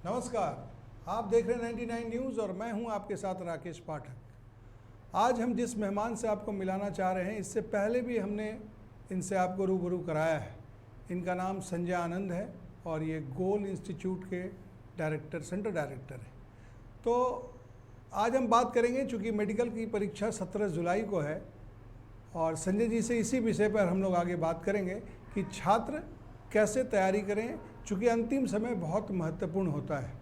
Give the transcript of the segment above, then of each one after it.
नमस्कार, आप देख रहे हैं 99 न्यूज़ और मैं हूं आपके साथ राकेश पाठक। आज हम जिस मेहमान से आपको मिलाना चाह रहे हैं, इससे पहले भी हमने इनसे आपको रूबरू कराया है। इनका नाम संजय आनंद है और ये गोल इंस्टीट्यूट के सेंटर डायरेक्टर हैं। तो आज हम बात करेंगे, चूँकि मेडिकल की परीक्षा 17 जुलाई को है और संजय जी से इसी विषय पर हम लोग आगे बात करेंगे कि छात्र कैसे तैयारी करें, चूँकि अंतिम समय बहुत महत्वपूर्ण होता है।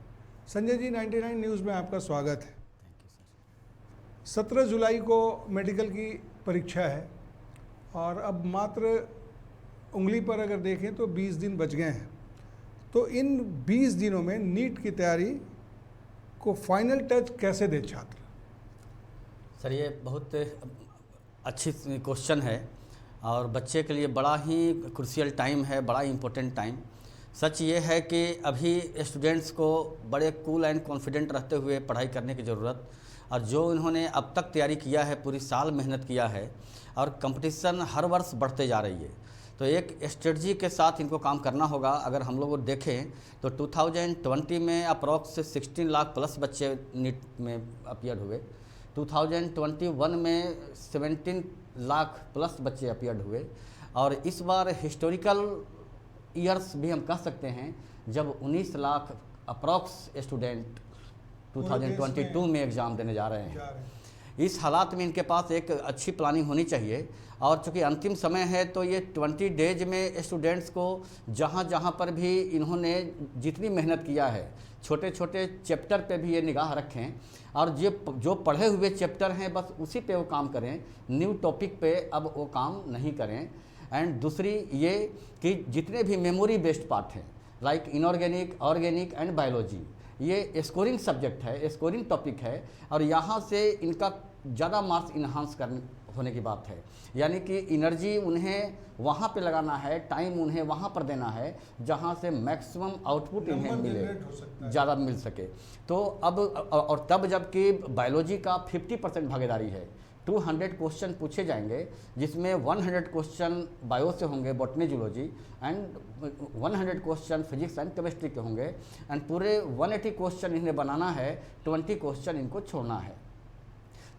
संजय जी, 99 न्यूज़ में आपका स्वागत है। Thank you sir. 17 जुलाई को मेडिकल की परीक्षा है और अब मात्र उंगली पर अगर देखें तो 20 दिन बच गए हैं। तो इन 20 दिनों में नीट की तैयारी को फाइनल टच कैसे दे छात्र? सर, ये बहुत अच्छी क्वेश्चन है और बच्चे के लिए बड़ा ही क्रूशियल टाइम है, बड़ा इम्पोर्टेंट टाइम। सच ये है कि अभी स्टूडेंट्स को बड़े कूल एंड कॉन्फिडेंट रहते हुए पढ़ाई करने की ज़रूरत, और जो इन्होंने अब तक तैयारी किया है, पूरी साल मेहनत किया है और कंपटीशन हर वर्ष बढ़ते जा रही है, तो एक स्ट्रेटजी के साथ इनको काम करना होगा। अगर हम लोग देखें तो 2020 में अप्रॉक्स 16 लाख प्लस बच्चे नीट में अपीयर हुए, 2021 में 17 लाख प्लस बच्चे अपीयर हुए, और इस बार हिस्टोरिकल ईयर्स भी हम कह सकते हैं जब 19 लाख अप्रॉक्स स्टूडेंट 2022 में एग्ज़ाम देने जा रहे हैं। इस हालात में इनके पास एक अच्छी प्लानिंग होनी चाहिए, और चूँकि अंतिम समय है तो ये 20 डेज में स्टूडेंट्स को जहाँ जहाँ पर भी इन्होंने जितनी मेहनत किया है, छोटे छोटे चैप्टर पे भी ये निगाह रखें, और जो पढ़े हुए चैप्टर हैं बस उसी पे वो काम करें, न्यू टॉपिक पे अब वो काम नहीं करें। एंड दूसरी ये कि जितने भी मेमोरी बेस्ड पार्ट हैं like inorganic, organic and biology, ये स्कोरिंग सब्जेक्ट है, स्कोरिंग टॉपिक है, और यहाँ से इनका ज़्यादा मार्क्स इन्हांस करने होने की बात है। यानी कि एनर्जी उन्हें वहाँ पे लगाना है, टाइम उन्हें वहाँ पर देना है जहाँ से मैक्सिमम आउटपुट इन्हें मिले, ज़्यादा मिल सके। तो अब और तब जबकि बायोलॉजी का 50% भागीदारी है, 200 क्वेश्चन पूछे जाएंगे जिसमें 100 क्वेश्चन बायो से होंगे, botany zoology, and 100 question physics and chemistry के होंगे, एंड पूरे 180 क्वेश्चन इन्हें बनाना है, 20 क्वेश्चन इनको छोड़ना है।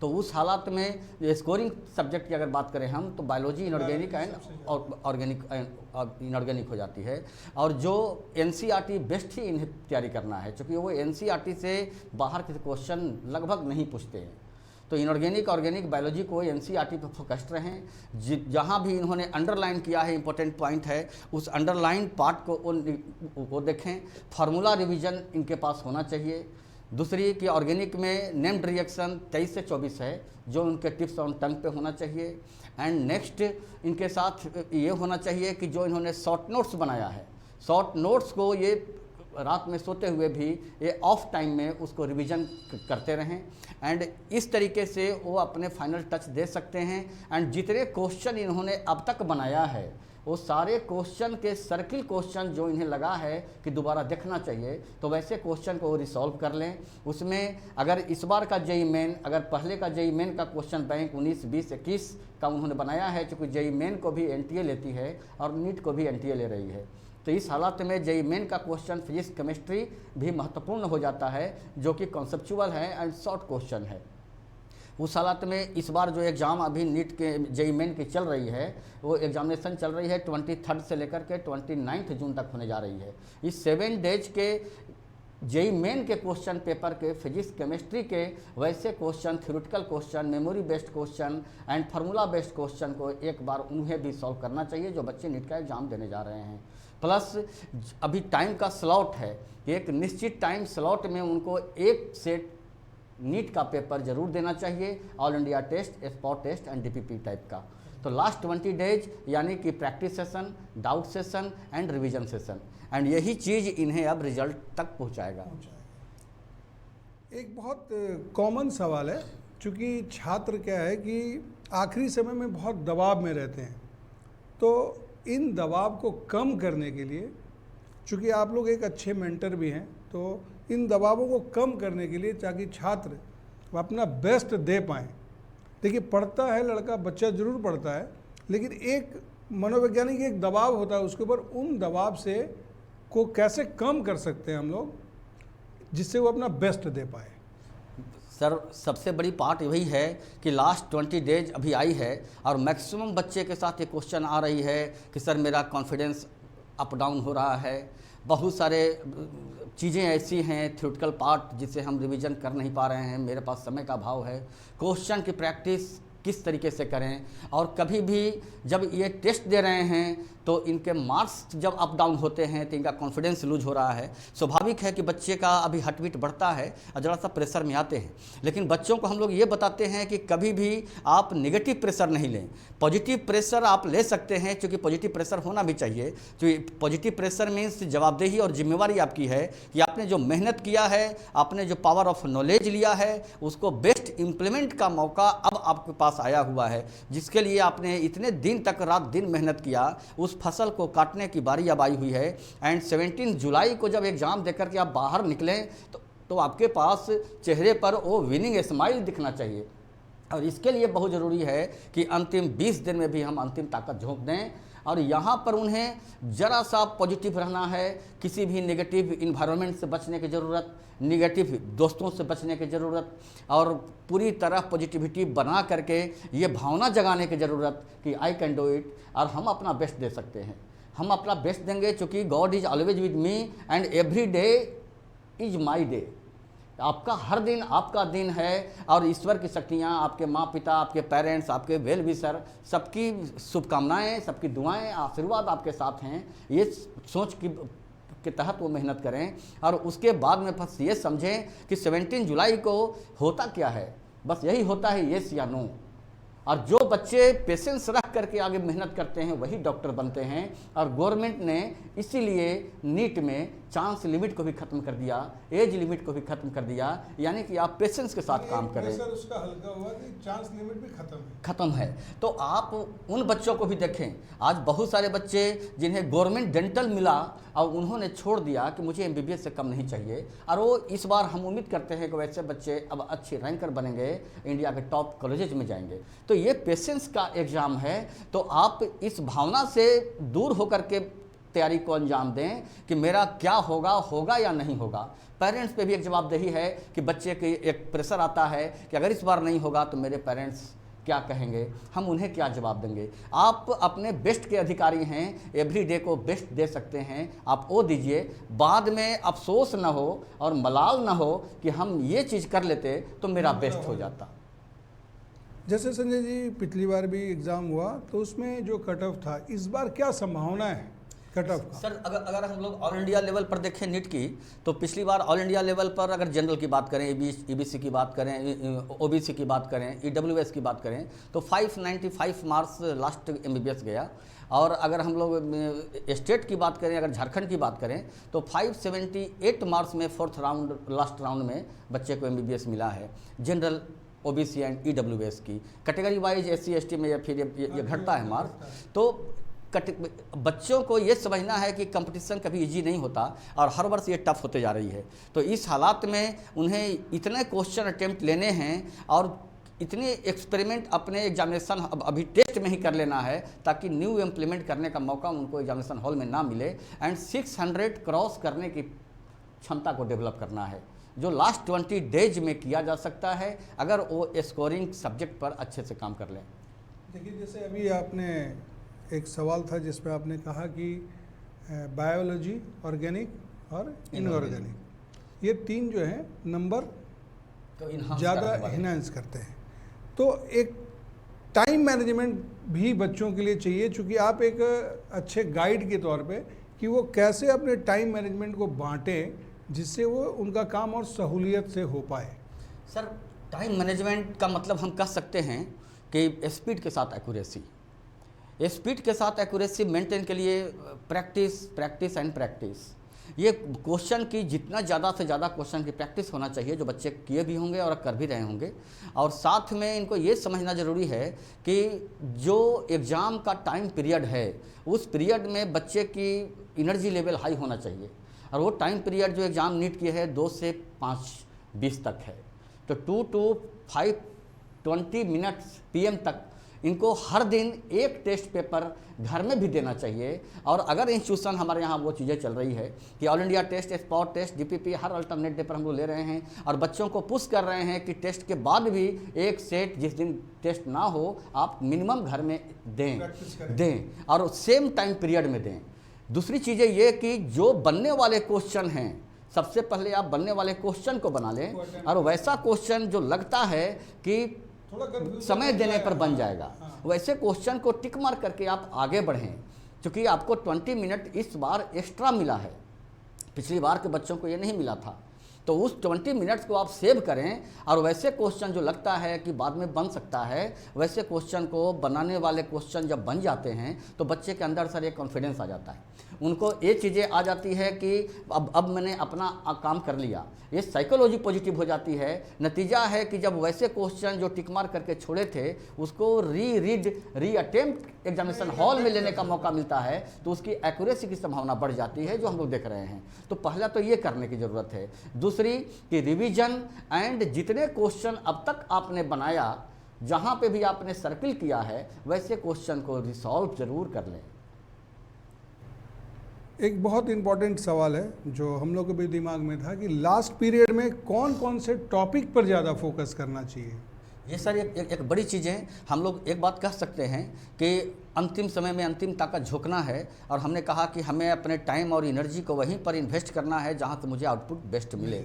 तो उस हालात में स्कोरिंग सब्जेक्ट की अगर बात करें हम, तो biology inorganic and organic inorganic हो जाती है, और जो एनसीईआरटी बेस्ड ही इन्हें तैयारी करना है, क्योंकि वो एनसीईआरटी से बाहर के क्वेश्चन लगभग नहीं पूछते हैं। तो इनऑर्गेनिक, ऑर्गेनिक, बायोलॉजी को एनसीईआरटी पर फोकस्ड रहें। जहाँ भी इन्होंने अंडरलाइन किया है, इंपॉर्टेंट पॉइंट है, उस अंडरलाइन पार्ट को देखें। फार्मूला रिवीजन इनके पास होना चाहिए। दूसरी कि ऑर्गेनिक में नेम्ड रिएक्शन 23 से 24 है, जो उनके टिप्स ऑन टंग पे होना चाहिए। एंड नेक्स्ट इनके साथ ये होना चाहिए कि जो इन्होंने शॉर्ट नोट्स बनाया है, शॉर्ट नोट्स को ये रात में सोते हुए भी ये ऑफ टाइम में उसको रिवीजन करते रहें, एंड इस तरीके से वो अपने फाइनल टच दे सकते हैं। एंड जितने क्वेश्चन इन्होंने अब तक बनाया है, वो सारे क्वेश्चन के सर्किल क्वेश्चन जो इन्हें लगा है कि दोबारा देखना चाहिए, तो वैसे क्वेश्चन को रिसॉल्व कर लें। उसमें अगर इस बार का जेई मेन, अगर पहले का जेई मेन का क्वेश्चन बैंक 19, 20, 21 का उन्होंने बनाया है, क्योंकि जेई मेन को भी एनटीए लेती है और नीट को भी एनटीए ले रही है, तो इस हालात में जेई मेन का क्वेश्चन फिजिक्स, केमिस्ट्री भी महत्वपूर्ण हो जाता है, जो कि कॉन्सेप्चुअल है एंड शॉर्ट क्वेश्चन है। उस हालात में इस बार जो एग्ज़ाम अभी नीट के जेई मेन की चल रही है, वो एग्जामिनेशन चल रही है 23 से लेकर के 29 जून तक होने जा रही है। इस 7 डेज के जेई मेन के क्वेश्चन पेपर के फिजिक्स, केमिस्ट्री के वैसे question, theoretical question, memory based question and formula based question को एक बार उन्हें भी सॉल्व करना चाहिए, जो बच्चे नीट का एग्ज़ाम देने जा रहे हैं। प्लस अभी टाइम का स्लॉट है, एक निश्चित टाइम स्लॉट में उनको एक सेट नीट का पेपर जरूर देना चाहिए, all India test, spot test and DPP type का। तो लास्ट 20 डेज यानी कि practice session, doubt session and revision session, and यही चीज़ इन्हें अब रिजल्ट तक पहुंचाएगा। एक बहुत कॉमन सवाल है, चूँकि छात्र क्या है कि आखिरी समय में बहुत दबाव में रहते हैं, तो इन दबाव को कम करने के लिए, चूँकि आप लोग एक अच्छे मेंटर भी हैं, तो इन दबावों को कम करने के लिए, ताकि छात्र अपना बेस्ट दे पाएँ। देखिए, पढ़ता है लड़का, बच्चा ज़रूर पढ़ता है, लेकिन एक मनोवैज्ञानिक एक दबाव होता है उसके ऊपर, उन दबाव से को कैसे कम कर सकते हैं हम लोग, जिससे वो अपना बेस्ट दे पाए? सर सबसे बड़ी पार्ट वही है कि लास्ट 20 डेज अभी आई है और मैक्सिमम बच्चे के साथ ये क्वेश्चन आ रही है कि सर मेरा कॉन्फिडेंस अप डाउन हो रहा है। बहुत सारे चीज़ें ऐसी हैं थ्योरेटिकल पार्ट जिसे हम रिवीजन कर नहीं पा रहे हैं, मेरे पास समय का अभाव है। क्वेश्चन की प्रैक्टिस किस तरीके से करें, और कभी भी जब ये टेस्ट दे रहे हैं तो इनके मार्क्स जब अप डाउन होते हैं तो इनका कॉन्फिडेंस लूज हो रहा है। स्वाभाविक है कि बच्चे का अभी हार्ट बीट बढ़ता है और ज़रा सा प्रेशर में आते हैं, लेकिन बच्चों को हम लोग ये बताते हैं कि कभी भी आप नेगेटिव प्रेशर नहीं लें, पॉजिटिव प्रेशर आप ले सकते हैं, क्योंकि पॉजिटिव प्रेशर होना भी चाहिए। तो पॉजिटिव प्रेशर मीन्स जवाबदेही और जिम्मेवारी आपकी है कि आपने जो मेहनत किया है, आपने जो पावर ऑफ नॉलेज लिया है, उसको बेस्ट इम्प्लीमेंट का मौका अब आपके पास आया हुआ है, जिसके लिए आपने इतने दिन तक रात दिन मेहनत किया, उस फसल को काटने की बारी अब आई हुई है। एंड 17 जुलाई को जब एग्ज़ाम देकर के आप बाहर निकलें तो आपके पास चेहरे पर वो विनिंग स्माइल दिखना चाहिए। और इसके लिए बहुत ज़रूरी है कि अंतिम 20 दिन में भी हम अंतिम ताकत झोंक दें, और यहाँ पर उन्हें ज़रा सा पॉजिटिव रहना है। किसी भी नेगेटिव इन्वायरमेंट से बचने की ज़रूरत, नेगेटिव दोस्तों से बचने की ज़रूरत, और पूरी तरह पॉजिटिविटी बना करके ये भावना जगाने की ज़रूरत कि आई कैन डू इट, और हम अपना बेस्ट दे सकते हैं। हम अपना बेस्ट देंगे क्योंकि God is always with me and every day is my day. आपका हर दिन आपका दिन है, और ईश्वर की शक्तियाँ, आपके माँ पिता, आपके पेरेंट्स, आपके वेल विशर, सबकी शुभकामनाएं, सबकी दुआएं, आशीर्वाद आपके साथ हैं। ये सोच के तहत वो मेहनत करें, और उसके बाद में बस ये समझें कि 17 जुलाई को होता क्या है, बस यही होता है येस या नो। और जो बच्चे पेशेंस रख करके आगे मेहनत करते हैं वही डॉक्टर बनते हैं। और गवर्नमेंट ने इसीलिए नीट में चांस लिमिट को भी ख़त्म कर दिया, एज लिमिट को भी ख़त्म कर दिया, यानी कि आप पेशेंस के साथ काम करें। सर उसका हल्का हुआ कि चांस लिमिट भी ख़त्म है। तो आप उन बच्चों को भी देखें, आज बहुत सारे बच्चे जिन्हें गवर्नमेंट डेंटल मिला और उन्होंने छोड़ दिया कि मुझे MBBS से कम नहीं चाहिए, और वो इस बार हम उम्मीद करते हैं कि वैसे बच्चे अब अच्छे रैंकर बनेंगे, इंडिया के टॉप कॉलेजेस में जाएंगे। तो ये पेशेंस का एग्ज़ाम है। तो आप इस भावना से दूर होकर के तैयारी को अंजाम दें कि मेरा क्या होगा या नहीं होगा। पेरेंट्स पे भी एक जवाबदेही है कि बच्चे के एक प्रेशर आता है कि अगर इस बार नहीं होगा तो मेरे पेरेंट्स क्या कहेंगे, हम उन्हें क्या जवाब देंगे। आप अपने बेस्ट के अधिकारी हैं, एवरी डे को बेस्ट दे सकते हैं, आप वो दीजिए। बाद में अफसोस ना हो और मलाल ना हो कि हम ये चीज़ कर लेते तो मेरा बेस्ट हो जाता। जैसे संजय जी पिछली बार भी एग्ज़ाम हुआ तो उसमें जो कट ऑफ था, इस बार क्या संभावना है कट ऑफ का? सर अगर हम लोग ऑल इंडिया लेवल पर देखें नीट की, तो पिछली बार ऑल इंडिया लेवल पर अगर जनरल की बात करें, EBC की बात करें, OBC की बात करें, EWS की बात करें, तो 595 मार्क्स लास्ट MBBS गया। और अगर हम लोग स्टेट की बात करें, अगर झारखंड की बात करें, तो 578 मार्क्स में फोर्थ राउंड लास्ट राउंड में बच्चे को MBBS मिला है। जनरल, OBC एंड EWS की कैटेगरी वाइज SC ST में या फिर ये घटता है मार्क्स। तो बच्चों को ये समझना है कि कंपटीशन कभी इजी नहीं होता और हर वर्ष ये टफ होते जा रही है। तो इस हालात में उन्हें इतने क्वेश्चन अटेम्प्ट लेने हैं और इतने एक्सपेरिमेंट अपने एग्जामिनेशन अभी टेस्ट में ही कर लेना है, ताकि न्यू इम्प्लीमेंट करने का मौका उनको एग्जामिनेशन हॉल में ना मिले। एंड 600 क्रॉस करने की क्षमता को डेवलप करना है, जो लास्ट 20 डेज में किया जा सकता है अगर वो स्कोरिंग सब्जेक्ट पर अच्छे से काम कर लें। देखिए, जैसे अभी आपने एक सवाल था जिसमें आपने कहा कि बायोलॉजी, ऑर्गेनिक और इनऑर्गेनिक, ये तीन जो हैं नंबर तो ज़्यादा इन्हांस करते हैं। तो एक टाइम मैनेजमेंट भी बच्चों के लिए चाहिए, चूँकि आप एक अच्छे गाइड के तौर पे कि वो कैसे अपने टाइम मैनेजमेंट को बांटें जिससे वो उनका काम और सहूलियत से हो पाए। सर टाइम मैनेजमेंट का मतलब हम कह सकते हैं कि स्पीड के साथ एक्यूरेसी, स्पीड के साथ एक्यूरेसी मेंटेन के लिए प्रैक्टिस एंड प्रैक्टिस। ये क्वेश्चन की जितना ज़्यादा से ज़्यादा क्वेश्चन की प्रैक्टिस होना चाहिए, जो बच्चे किए भी होंगे और कर भी रहे होंगे। और साथ में इनको ये समझना ज़रूरी है कि जो एग्ज़ाम का टाइम पीरियड है उस पीरियड में बच्चे की एनर्जी लेवल हाई होना चाहिए। और वो टाइम पीरियड जो एग्ज़ाम नीट की है 2 से 5:20 तक है, तो 2 to 5:20 PM तक इनको हर दिन एक टेस्ट पेपर घर में भी देना चाहिए। और अगर इंस्टीट्यूशन हमारे यहाँ वो चीज़ें चल रही है कि all India test, spot test, DPP हर अल्टरनेट डे पर हम लोग ले रहे हैं और बच्चों को पुश कर रहे हैं कि टेस्ट के बाद भी एक सेट जिस दिन टेस्ट ना हो आप मिनिमम घर में दें और सेम टाइम पीरियड में दें। दूसरी चीज़ें ये कि जो बनने वाले क्वेश्चन हैं सबसे पहले आप बनने वाले क्वेश्चन को बना लें और वैसा क्वेश्चन जो लगता है कि समय देने पर बन जाएगा वैसे क्वेश्चन को टिक मार करके आप आगे बढ़ें। क्योंकि आपको 20 मिनट इस बार एक्स्ट्रा मिला है, पिछली बार के बच्चों को ये नहीं मिला था, तो उस 20 मिनट्स को आप सेव करें और वैसे क्वेश्चन जो लगता है कि बाद में बन सकता है वैसे क्वेश्चन को बनाने वाले क्वेश्चन जब बन जाते हैं तो बच्चे के अंदर सर एक कॉन्फिडेंस आ जाता है, उनको ये चीज़ें आ जाती है कि अब मैंने अपना काम कर लिया, ये साइकोलॉजी पॉजिटिव हो जाती है। नतीजा है कि जब वैसे क्वेश्चन जो टिक मार करके छोड़े थे उसको री अटेम्प्ट एग्जामिनेशन हॉल में लेने का मौका मिलता है तो उसकी एक्यूरेसी की संभावना बढ़ जाती है, जो हम लोग देख रहे हैं। तो पहला तो ये करने की ज़रूरत है। दूसरी कि रिवीजन एंड जितने क्वेश्चन अब तक आपने बनाया जहाँ पे भी आपने सर्किल किया है वैसे क्वेश्चन को रिसॉल्व ज़रूर कर लें। एक बहुत इम्पॉर्टेंट सवाल है जो हम लोग के भी दिमाग में था कि लास्ट पीरियड में कौन कौन से टॉपिक पर ज़्यादा फोकस करना चाहिए। ये सर एक बड़ी चीज़ें हम लोग एक बात कह सकते हैं कि अंतिम समय में अंतिम ताकत झोंकना है और हमने कहा कि हमें अपने टाइम और एनर्जी को वहीं पर इन्वेस्ट करना है जहाँ से मुझे आउटपुट बेस्ट मिले।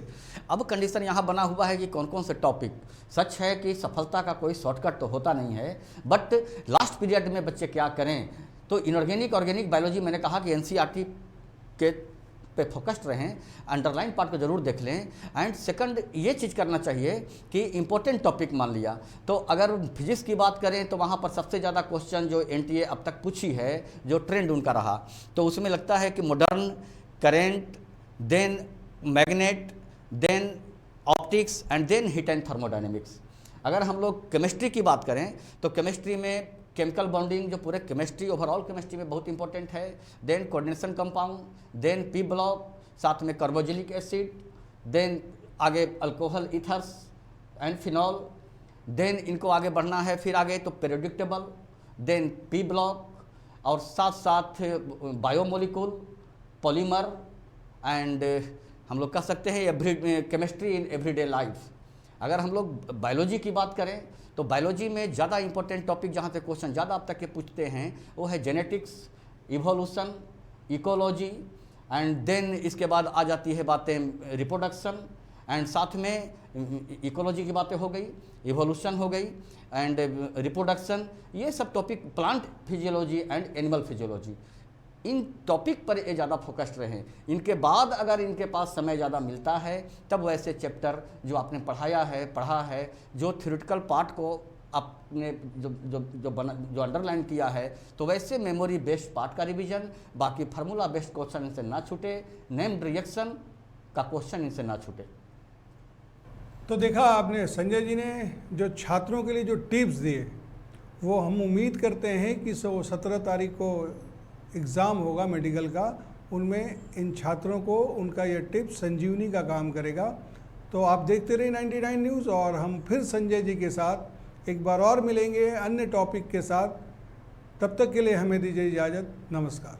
अब कंडीशन यहाँ बना हुआ है कि कौन कौन से टॉपिक, सच है कि सफलता का कोई शॉर्टकट तो होता नहीं है, बट लास्ट पीरियड में बच्चे क्या करें। तो इनऑर्गेनिक ऑर्गेनिक बायोलॉजी मैंने कहा कि NCERT के पे फोकस्ड रहें, अंडरलाइन पार्ट को जरूर देख लें। एंड सेकंड ये चीज़ करना चाहिए कि इंपॉर्टेंट टॉपिक मान लिया तो अगर फिजिक्स की बात करें तो वहाँ पर सबसे ज़्यादा क्वेश्चन जो NTA अब तक पूछी है जो ट्रेंड उनका रहा तो उसमें लगता है कि modern, current, then magnet, then optics and then heat and thermodynamics. अगर हम लोग केमिस्ट्री की बात करें तो केमिस्ट्री में केमिकल बॉन्डिंग जो पूरे केमिस्ट्री ओवरऑल केमिस्ट्री में बहुत इंपॉर्टेंट है, then coordination compound, then P block, साथ में कार्बोक्सिलिक एसिड, देन आगे alcohol ethers and phenol, then इनको आगे बढ़ना है फिर आगे तो periodic table, then P block और साथ साथ बायोमोलिक्यूल, पॉलीमर एंड हम लोग कह सकते हैं केमिस्ट्री इन एवरीडे लाइफ। अगर हम लोग बायोलॉजी की बात करें तो बायोलॉजी में ज़्यादा इंपॉर्टेंट टॉपिक जहाँ से क्वेश्चन ज़्यादा अब तक के पूछते हैं वो है genetics, evolution, ecology and then इसके बाद आ जाती है बातें रिप्रोडक्शन एंड साथ में इकोलॉजी की बातें हो गई, इवोल्यूशन हो गई एंड रिप्रोडक्शन, ये सब topic, plant physiology and animal physiology, in topic पर ये ज़्यादा फोकस्ड रहें। इनके बाद अगर इनके पास समय ज़्यादा मिलता है तब वैसे चैप्टर जो आपने पढ़ा है जो थ्योरेटिकल पार्ट को आपने जो अंडरलाइन किया है तो वैसे मेमोरी बेस्ड पार्ट का रिवीजन, बाकी फार्मूला बेस्ड क्वेश्चन इनसे ना छूटे, नेम्ड रिएक्शन का क्वेश्चन इनसे ना छूटे। तो देखा आपने संजय जी ने जो छात्रों के लिए जो टिप्स दिए वो हम उम्मीद करते हैं कि 17 तारीख को एग्ज़ाम होगा मेडिकल का, उनमें इन छात्रों को उनका ये टिप संजीवनी का काम करेगा। तो आप देखते रहिए 99 न्यूज़ और हम फिर संजय जी के साथ एक बार और मिलेंगे अन्य टॉपिक के साथ। तब तक के लिए हमें दीजिए इजाज़त। नमस्कार।